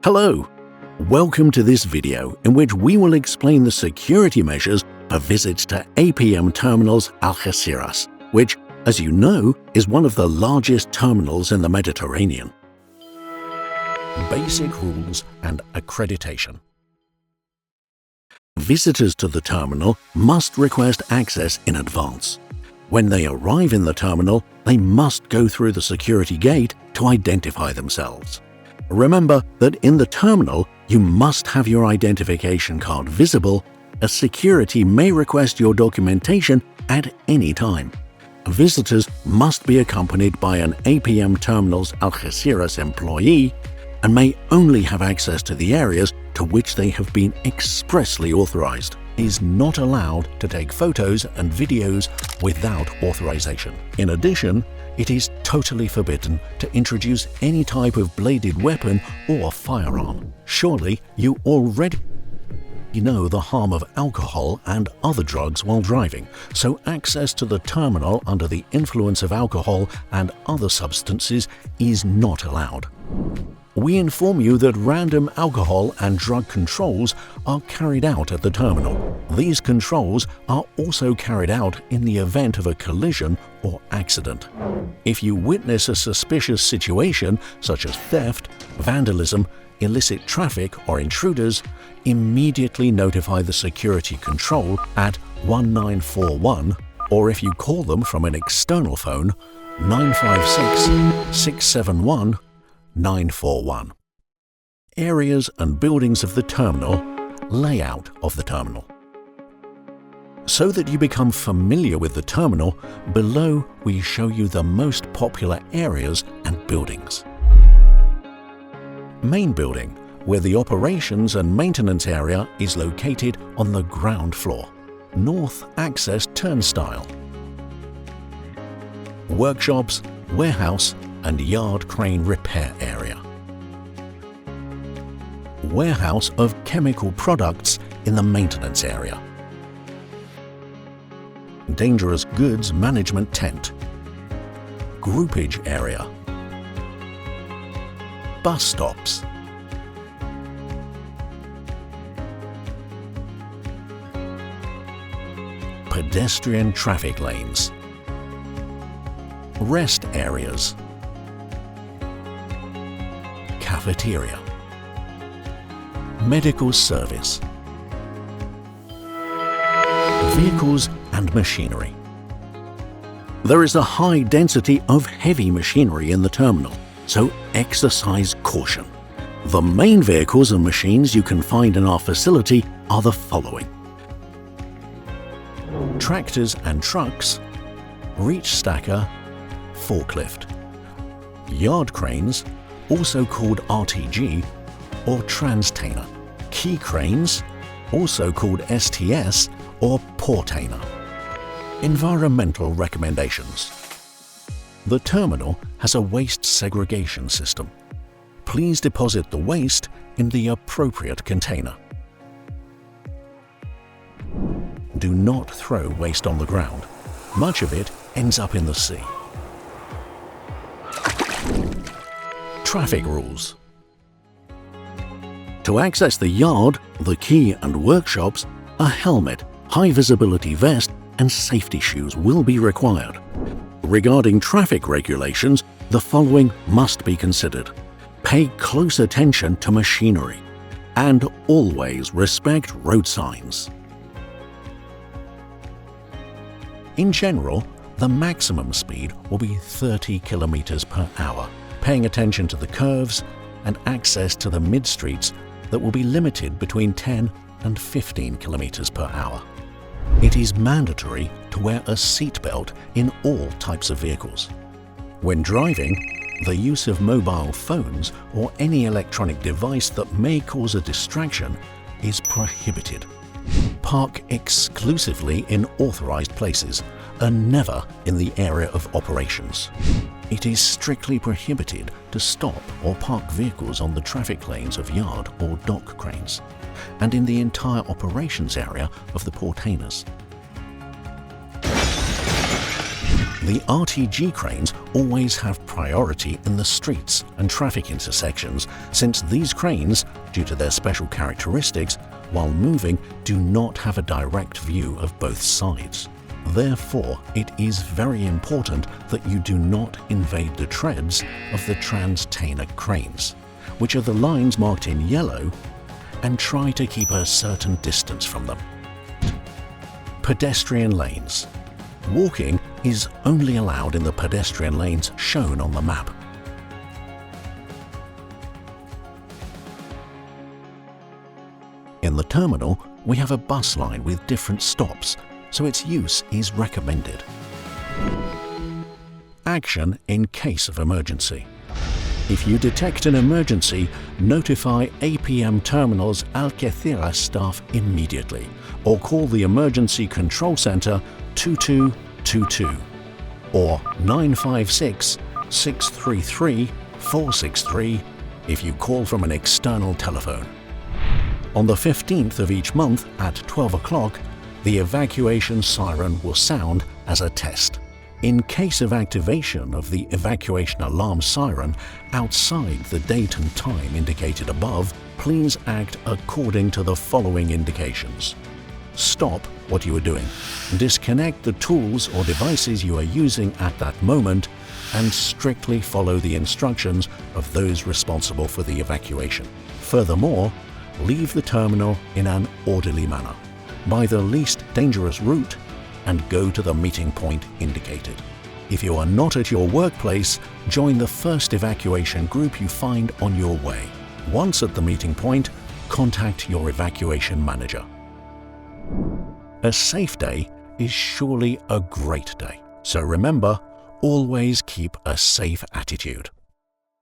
Hello! Welcome to this video in which we will explain the security measures for visits to APM Terminals Algeciras, which, as you know, is one of the largest terminals in the Mediterranean. Basic rules and accreditation. Visitors to the terminal must request access in advance. When they arrive in the terminal, they must go through the security gate to identify themselves. Remember that in the terminal, you must have your identification card visible, as security may request your documentation at any time. Visitors must be accompanied by an APM Terminals Algeciras employee and may only have access to the areas to which they have been expressly authorized. Is not allowed to take photos and videos without authorization. In addition, it is totally forbidden to introduce any type of bladed weapon or firearm. Surely you already know the harm of alcohol and other drugs while driving, so access to the terminal under the influence of alcohol and other substances is not allowed. We inform you that random alcohol and drug controls are carried out at the terminal. These controls are also carried out in the event of a collision or accident. If you witness a suspicious situation such as theft, vandalism, illicit traffic or intruders, immediately notify the security control at 1941, or if you call them from an external phone, 956 671 941. Areas and buildings of the terminal, layout of the terminal. So that you become familiar with the terminal, below we show you the most popular areas and buildings. Main building, where the operations and maintenance area is located on the ground floor. North access turnstile. Workshops, warehouse, and yard crane repair area. Warehouse of chemical products in the maintenance area. Dangerous goods management tent. Groupage area. Bus stops. Pedestrian traffic lanes. Rest areas. Cafeteria. Medical service. Vehicles and machinery. There is a high density of heavy machinery in the terminal, so exercise caution. The main vehicles and machines you can find in our facility are the following: tractors and trucks, reach stacker, forklift, yard cranes, also called RTG or transtainer, key cranes, also called STS or portainer. Environmental recommendations. The terminal has a waste segregation system. Please deposit the waste in the appropriate container. Do not throw waste on the ground. Much of it ends up in the sea. Traffic rules. To access the yard, the quay and workshops, a helmet, high visibility vest and safety shoes will be required. Regarding traffic regulations, the following must be considered. Pay close attention to machinery and always respect road signs. In general, the maximum speed will be 30 km per hour. Paying attention to the curves and access to the mid-streets that will be limited between 10 and 15 km per hour. It is mandatory to wear a seatbelt in all types of vehicles. When driving, the use of mobile phones or any electronic device that may cause a distraction is prohibited. Park exclusively in authorized places and never in the area of operations. It is strictly prohibited to stop or park vehicles on the traffic lanes of yard or dock cranes, and in the entire operations area of the portainers. The RTG cranes always have priority in the streets and traffic intersections, since these cranes, due to their special characteristics, while moving do not have a direct view of both sides. Therefore, it is very important that you do not invade the treads of the transtainer cranes, which are the lines marked in yellow, and try to keep a certain distance from them. Pedestrian lanes. Walking is only allowed in the pedestrian lanes shown on the map. In the terminal, we have a bus line with different stops, so its use is recommended. Action in case of emergency. If you detect an emergency, notify APM Terminals Algeciras staff immediately, or call the Emergency Control Center 2222 or 956 633 463 if you call from an external telephone. On the 15th of each month at 12 o'clock, the evacuation siren will sound as a test. In case of activation of the evacuation alarm siren outside the date and time indicated above, please act according to the following indications. Stop what you are doing, disconnect the tools or devices you are using at that moment, and strictly follow the instructions of those responsible for the evacuation. Furthermore, leave the terminal in an orderly manner, by the least dangerous route, and go to the meeting point indicated. If you are not at your workplace, join the first evacuation group you find on your way. Once at the meeting point, contact your evacuation manager. A safe day is surely a great day. So remember, always keep a safe attitude.